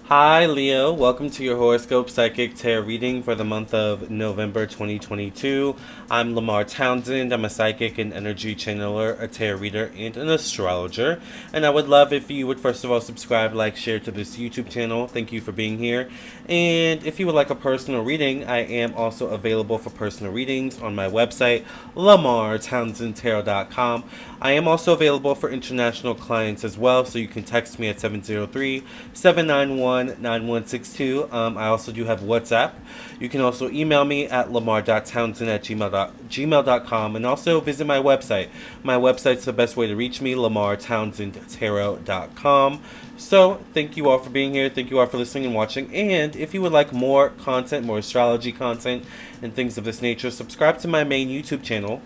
Hi, Leo. Welcome to your horoscope psychic tarot reading for the month of November 2022. I'm Lamarr Townsend. I'm a psychic and energy channeler, a tarot reader, and an astrologer. And I would love if you would first of all subscribe, like, share to this YouTube channel. Thank you for being here. And if you would like a personal reading, I am also available for personal readings on my website, lamarrtownsendtarot.com. I am also available for international clients as well, so you can text me at 703-791-9162. I also do have WhatsApp. You can also email me at lamar.townsend@gmail.com and also visit my website. My website's the best way to reach me, lamarrtownsendtarot.com. So, thank you all for being here. Thank you all for listening and watching. And if you would like more content, more astrology content, and things of this nature, subscribe to my main YouTube channel.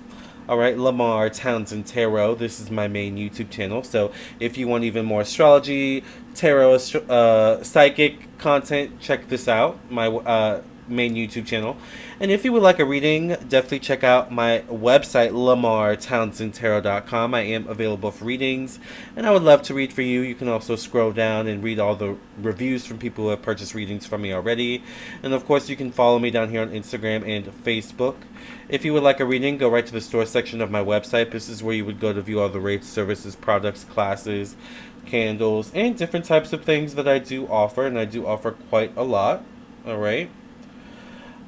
Alright, Lamarr Townsend Tarot. This is my main YouTube channel. So if you want even more astrology, tarot, psychic content, check this out. My main YouTube channel. And if you would like a reading, definitely check out my website, lamarrtownsendtarot.com. I am available for readings, and I would love to read for you. You can also scroll down and read all the reviews from people who have purchased readings from me already. And of course, you can follow me down here on Instagram and Facebook. If you would like a reading, go right to the store section of my website. This is where you would go to view all the rates, services, products, classes, candles, and different types of things that I do offer, and I do offer quite a lot. Alright.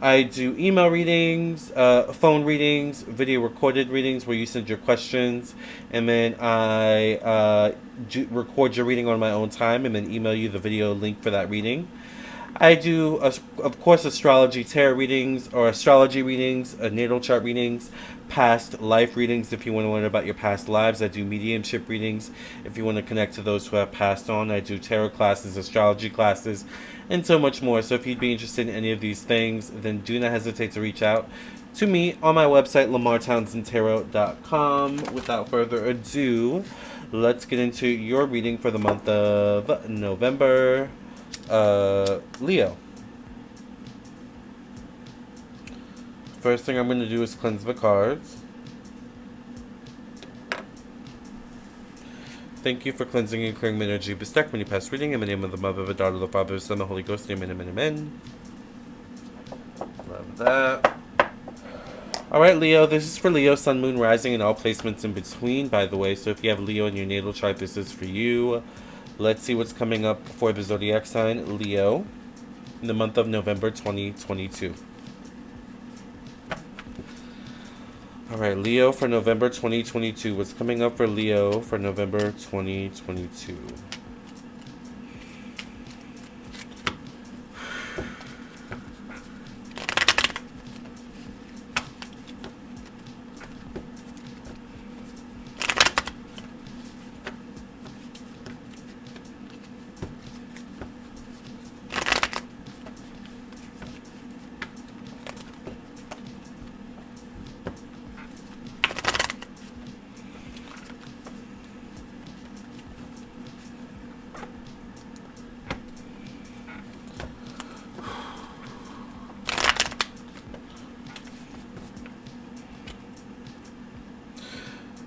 I do email readings, phone readings, video recorded readings where you send your questions, and then I record your reading on my own time and then email you the video link for that reading. I do, of course, astrology tarot readings or astrology readings, natal chart readings, past life readings if you want to learn about your past lives. I do mediumship readings if you want to connect to those who have passed on. I do tarot classes, astrology classes, and so much more. So if you'd be interested in any of these things, then do not hesitate to reach out to me on my website, lamarrtownsendtarot.com. Without further ado, let's get into your reading for the month of November. Leo. First thing I'm going to do is cleanse the cards. Thank you for cleansing and clearing my energy. Bestek many past reading in the name of the Mother, the Daughter, the Father, the Son, the Holy Ghost. Amen, amen, amen. Love that. Alright, Leo, this is for Leo, Sun, Moon, Rising, and all placements in between, by the way. So if you have Leo in your natal chart, this is for you. Let's see what's coming up for the zodiac sign, Leo, in the month of November 2022. Alright, Leo for November 2022. What's coming up for Leo for November 2022?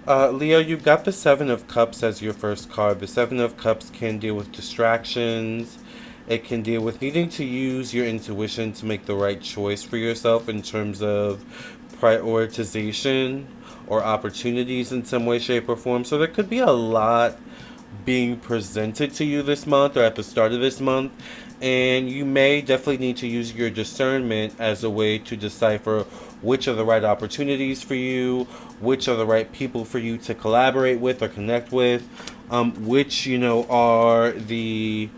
Leo, you've got the Seven of Cups as your first card. The Seven of Cups can deal with distractions. It can deal with needing to use your intuition to make the right choice for yourself in terms of prioritization or opportunities in some way, shape, or form. So there could be a lot being presented to you this month or at the start of this month, and you may definitely need to use your discernment as a way to decipher which are the right opportunities for you, which are the right people for you to collaborate with or connect with, which, are the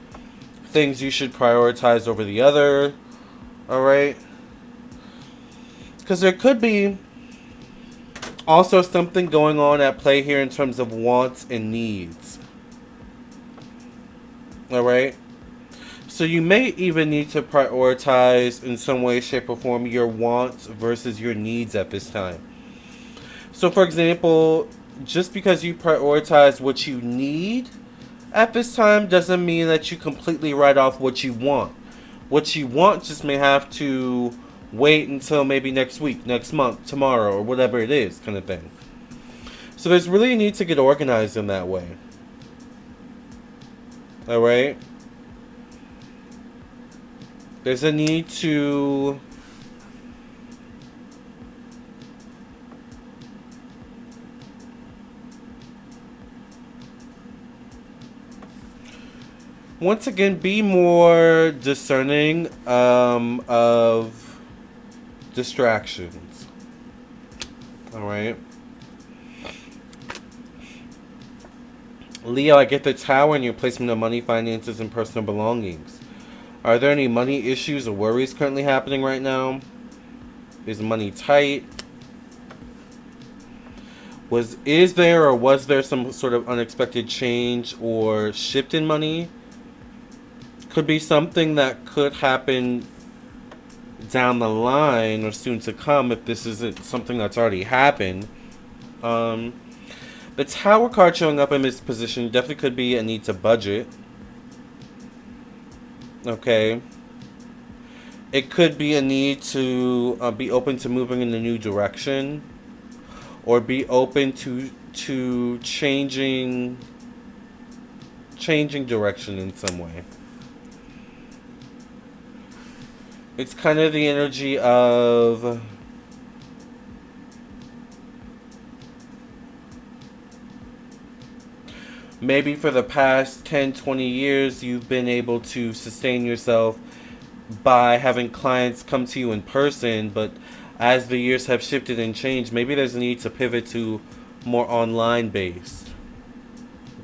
things you should prioritize over the other. All right, because there could be also something going on at play here in terms of wants and needs. All right. So you may even need to prioritize in some way, shape, or form your wants versus your needs at this time. So for example, just because you prioritize what you need at this time doesn't mean that you completely write off what you want. What you want just may have to wait until maybe next week, next month, tomorrow, or whatever it is, kind of thing. So there's really a need to get organized in that way. Alright? There's a need to once again be more discerning of distractions. All right. Leo, I get the Tower and your placement of money, finances, and personal belongings. Are there any money issues or worries currently happening right now? Is money tight? Is there or was there some sort of unexpected change or shift in money? Could be something that could happen down the line or soon to come if this isn't something that's already happened. Um, the Tower card showing up in this position definitely could be a need to budget. Okay. It could be a need to be open to moving in a new direction, or be open to changing direction in some way. It's kind of the energy of maybe for the past 10, 20 years you've been able to sustain yourself by having clients come to you in person, but as the years have shifted and changed, maybe there's a need to pivot to more online based.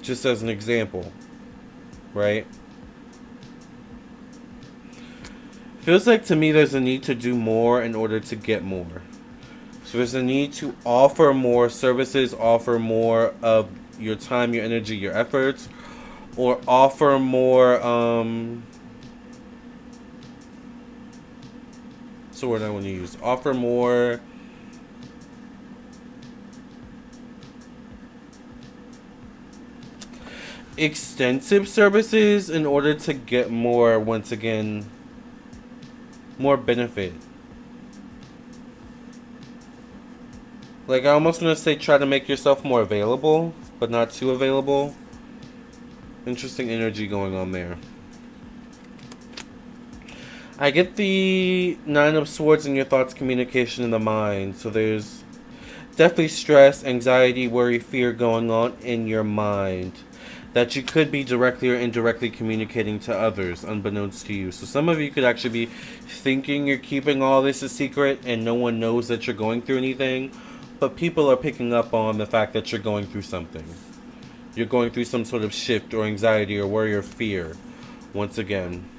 Just as an example, right? Feels like to me there's a need to do more in order to get more. So there's a need to offer more services, offer more of your time, your energy, your efforts, or offer more so what I want to use. Offer more extensive services in order to get more, once again, more benefit. Like, I almost want to say try to make yourself more available, but not too available. Interesting energy going on there. I get the Nine of Swords in your thoughts, communication in the mind. So there's definitely stress, anxiety, worry, fear going on in your mind that you could be directly or indirectly communicating to others unbeknownst to you. So some of you could actually be thinking you're keeping all this a secret and no one knows that you're going through anything, but people are picking up on the fact that you're going through something. You're going through some sort of shift or anxiety or worry or fear, once again.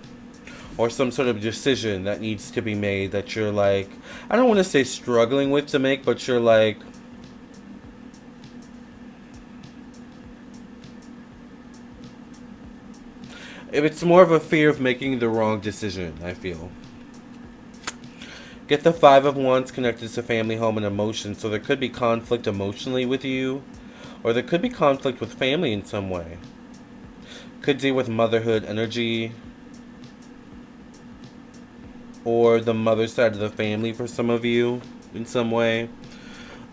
Or some sort of decision that needs to be made that you're like, I don't want to say struggling with to make, but you're like, if it's more of a fear of making the wrong decision, I feel. Get the Five of Wands connected to family, home, and emotions. So there could be conflict emotionally with you, or there could be conflict with family in some way. Could deal with motherhood energy, or the mother side of the family for some of you in some way.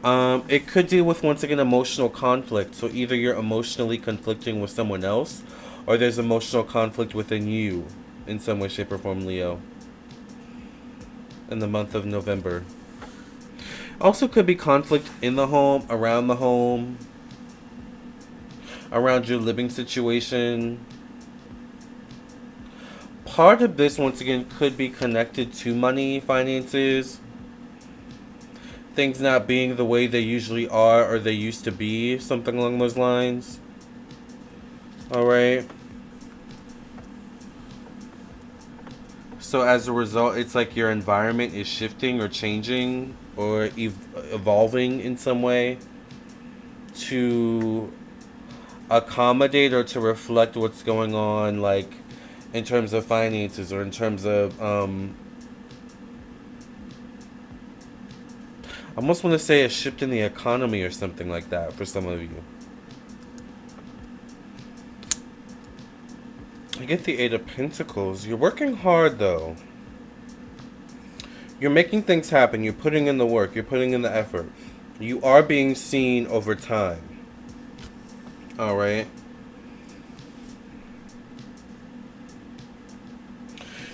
It could deal with, once again, emotional conflict. So either you're emotionally conflicting with someone else, or there's emotional conflict within you in some way, shape, or form, Leo, in the month of November. Also could be conflict in the home, around your living situation. Part of this, once again, could be connected to money, finances, things not being the way they usually are or they used to be, something along those lines. Alright. So as a result, it's like your environment is shifting or changing or evolving in some way to accommodate or to reflect what's going on, like in terms of finances or in terms of I almost want to say a shift in the economy or something like that for some of you. I get the Eight of Pentacles. You're working hard though. You're making things happen. You're putting in the work. You're putting in the effort. You are being seen over time. Alright.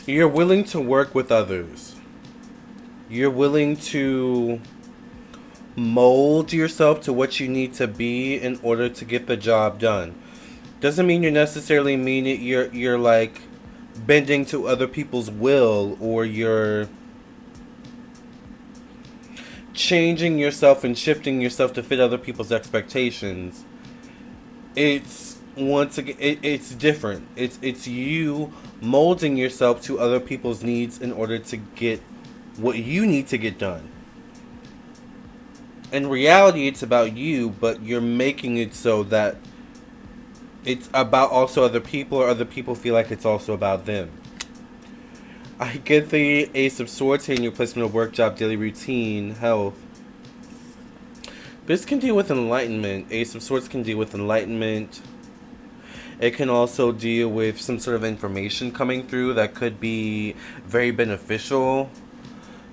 You're willing to work with others. You're willing to mold yourself to what you need to be in order to get the job done. Doesn't mean you necessarily mean it. You're like bending to other people's will, or you're changing yourself and shifting yourself to fit other people's expectations. It's once again, it's different. It's you molding yourself to other people's needs in order to get what you need to get done. In reality, it's about you, but you're making it so that it's about also other people, or other people feel like it's also about them. I get the Ace of Swords here in your placement of work, job, daily routine, health. This can deal with enlightenment. Ace of Swords can deal with enlightenment. It can also deal with some sort of information coming through that could be very beneficial.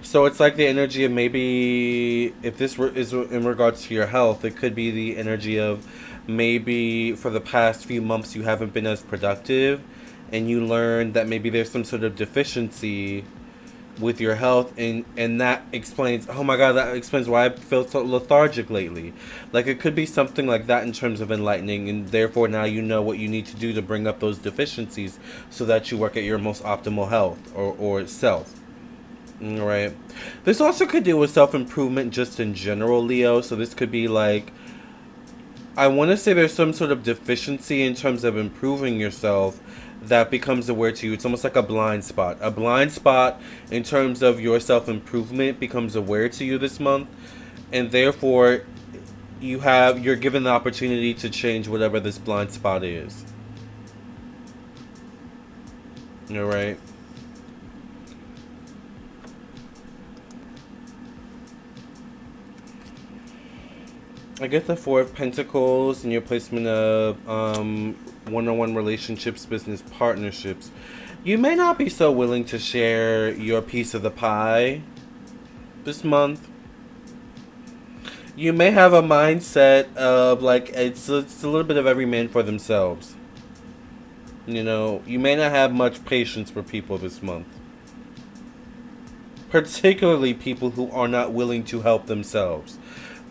So it's like the energy of, maybe if this is in regards to your health, it could be the energy of maybe for the past few months you haven't been as productive, and you learn that maybe there's some sort of deficiency with your health, and that explains, oh my god, that explains why I feel so lethargic lately. Like, it could be something like that in terms of enlightening, and therefore now you know what you need to do to bring up those deficiencies so that you work at your most optimal health, or self. Alright. This also could deal with self-improvement just in general, Leo. So this could be like, I want to say there's some sort of deficiency in terms of improving yourself that becomes aware to you. It's almost like a blind spot. A blind spot in terms of your self-improvement becomes aware to you this month. And therefore, you're given the opportunity to change whatever this blind spot is. Alright. I get the Four of Pentacles in your placement of one-on-one relationships, business partnerships. You may not be so willing to share your piece of the pie this month. You may have a mindset of like, it's a little bit of every man for themselves. You know, you may not have much patience for people this month. Particularly people who are not willing to help themselves.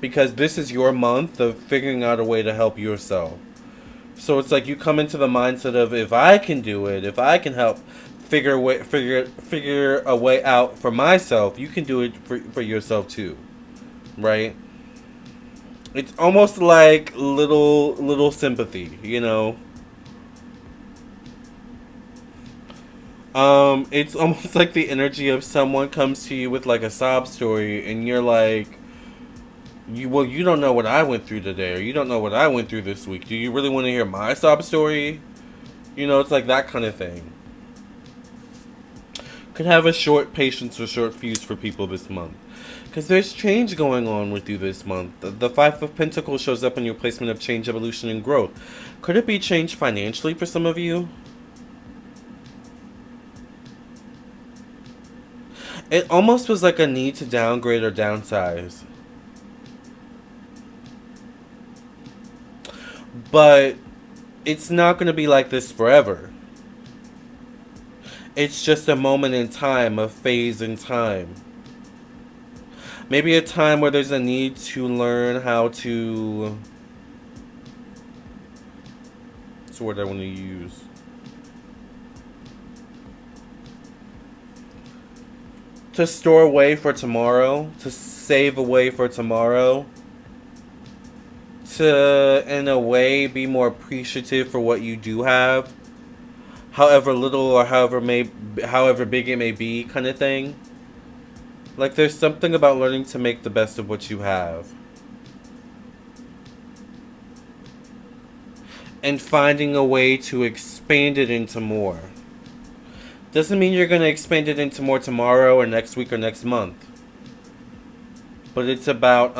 Because this is your month of figuring out a way to help yourself. So it's like you come into the mindset of, if I can do it, if I can help figure a way out for myself, you can do it for yourself too. Right? It's almost like little sympathy, you know. It's almost like the energy of someone comes to you with like a sob story, and you're like, you don't know what I went through today, or you don't know what I went through this week. Do you really want to hear my sob story? You know, it's like that kind of thing. Could have a short patience or short fuse for people this month. Because there's change going on with you this month. The Five of Pentacles shows up in your placement of change, evolution, and growth. Could it be change financially for some of you? It almost was like a need to downgrade or downsize. But it's not going to be like this forever. It's just a moment in time, a phase in time. Maybe a time where there's a need to learn how to... What's the word I want to use? To store away for tomorrow. To save away for tomorrow. To, in a way, be more appreciative for what you do have, however little or however big it may be, kind of thing. Like, there's something about learning to make the best of what you have, and finding a way to expand it into more. Doesn't mean you're going to expand it into more tomorrow or next week or next month, but it's about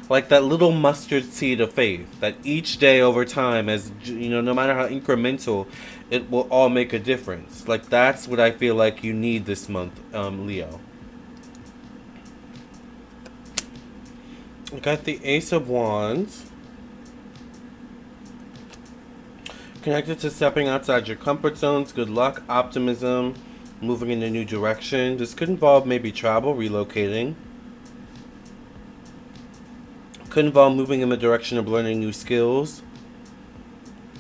like that little mustard seed of faith that each day over time, as you know, no matter how incremental, it will all make a difference. Like, that's what I feel like you need this month, Leo. I got the Ace of Wands. Connected to stepping outside your comfort zones, good luck, optimism, moving in a new direction. This could involve maybe travel, relocating. Could involve moving in the direction of learning new skills.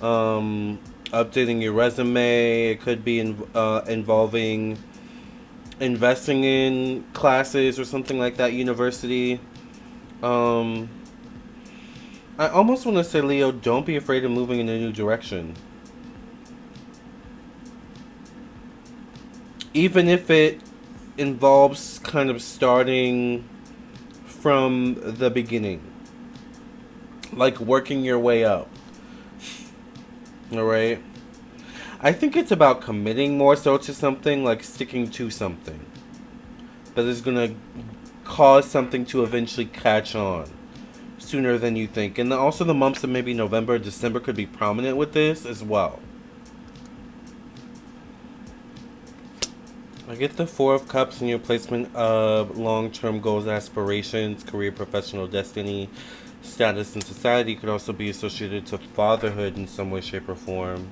Updating your resume. It could be involving investing in classes or something like that, university. I almost want to say, Leo, don't be afraid of moving in a new direction. Even if it involves kind of starting from the beginning. Like working your way up. Alright? I think it's about committing more so to something, like sticking to something. That is going to cause something to eventually catch on sooner than you think. And also the months of maybe November, December could be prominent with this as well. I get the Four of Cups in your placement of long-term goals, aspirations, career, professional destiny, status in society. Could also be associated to fatherhood in some way, shape, or form.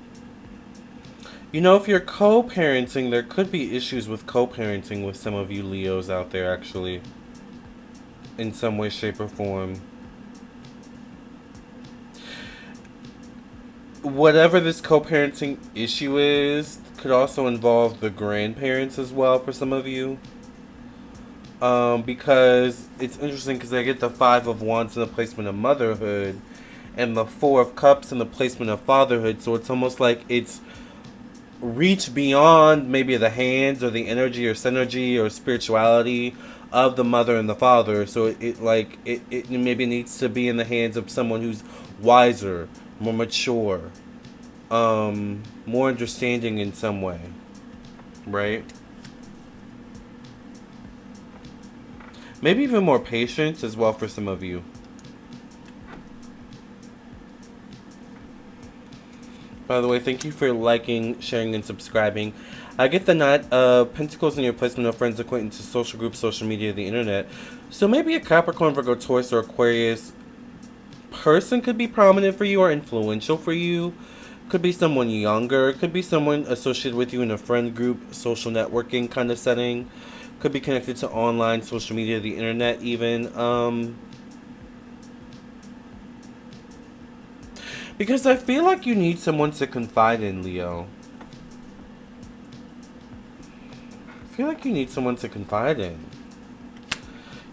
You know, if you're co-parenting, there could be issues with co-parenting with some of you Leos out there, actually. In some way, shape, or form. Whatever this co-parenting issue is, could also involve the grandparents as well for some of you. Because it's interesting because I get the Five of Wands in the placement of motherhood and the Four of Cups in the placement of fatherhood. So it's almost like it's reached beyond maybe the hands or the energy or synergy or spirituality of the mother and the father. So it maybe needs to be in the hands of someone who's wiser, more mature, more understanding in some way, right? Maybe even more patient as well for some of you. By the way, thank you for liking, sharing, and subscribing. I get the Knight of Pentacles in your placement of friends, acquaintances, social groups, social media, the internet. So maybe a Capricorn, Virgo, Taurus, or Aquarius person could be prominent for you or influential for you. Could be someone younger. Could be someone associated with you in a friend group, social networking kind of setting. Could be connected to online, social media, the internet even. Because I feel like you need someone to confide in, Leo. I feel like you need someone to confide in.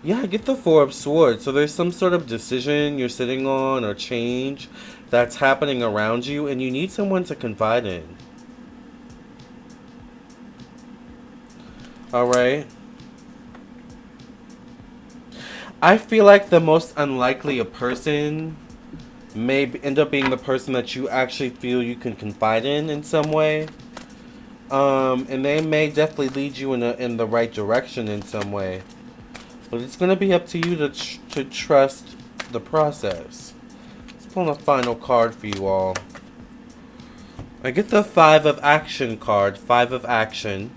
Yeah, I get the Four of Swords. So there's some sort of decision you're sitting on or change that's happening around you, and you need someone to confide in. Alright? I feel like the most unlikely a person may end up being the person that you actually feel you can confide in some way. And they may definitely lead you in the right direction in some way. But it's going to be up to you to trust the process. Let's pull a final card for you all. I get the Five of Action card. Five of Action.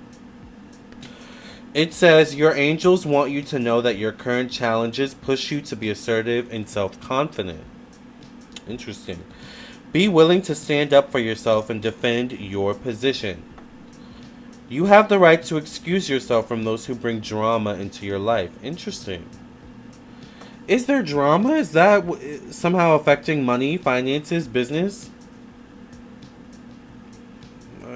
It says, your angels want you to know that your current challenges push you to be assertive and self-confident. Interesting. Be willing to stand up for yourself and defend your position. You have the right to excuse yourself from those who bring drama into your life. Interesting. Is there drama? Is that somehow affecting money, finances, business?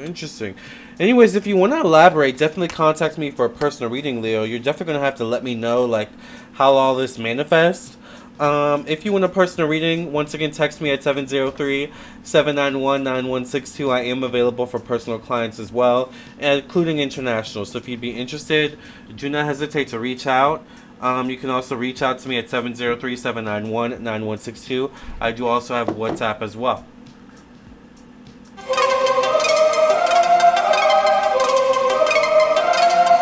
Interesting. Anyways, if you want to elaborate, definitely contact me for a personal reading, Leo. You're definitely going to have to let me know, like, how all this manifests. If you want a personal reading, once again, text me at 703-791-9162. I am available for personal clients as well, including international. So if you'd be interested, do not hesitate to reach out. You can also reach out to me at 703-791-9162. I do also have WhatsApp as well.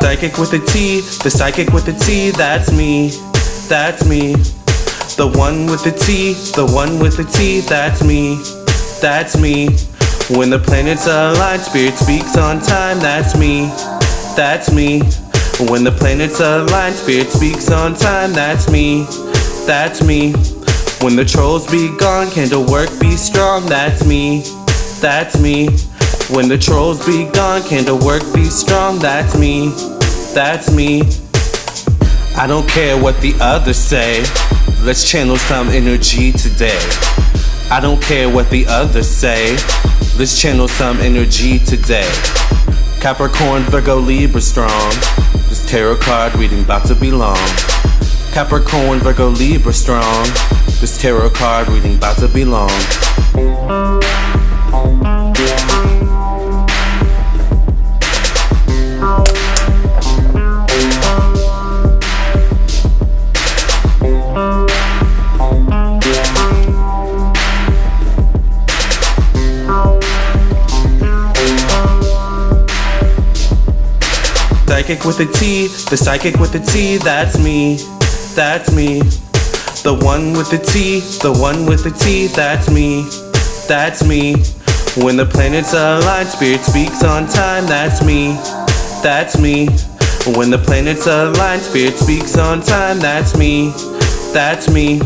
Psychic with a T, the psychic with a T, that's me, that's me. The one with the T, the one with the T, that's me, that's me. When the planets align, spirit speaks on time, that's me, that's me. When the planets align, spirit speaks on time, that's me, that's me. When the trolls be gone, candle work be strong, that's me, That's me. When the trolls be gone, can the work be strong? That's me. That's me. I don't care what the others say. Let's channel some energy today. I don't care what the others say. Let's channel some energy today. Capricorn, Virgo, Libra strong. This tarot card reading about to be long. Capricorn, Virgo, Libra strong. This tarot card reading about to be long. Psychic with a T, the psychic with the T, that's me, that's me. The one with the T, the one with the T, that's me, that's me. When the planets align, spirit speaks on time, that's me, that's me. When the planets align, spirit speaks on time, that's me, that's me.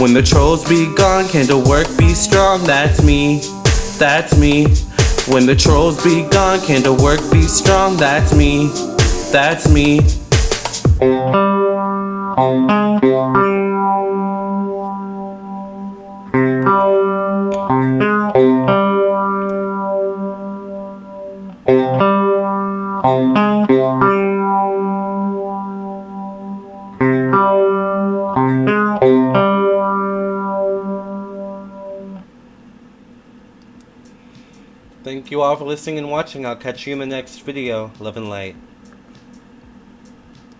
When the trolls be gone, can the work be strong, that's me, that's me. When the trolls be gone, can the work be strong, that's me. That's me. Thank you all for listening and watching. I'll catch you in the next video. Love and light.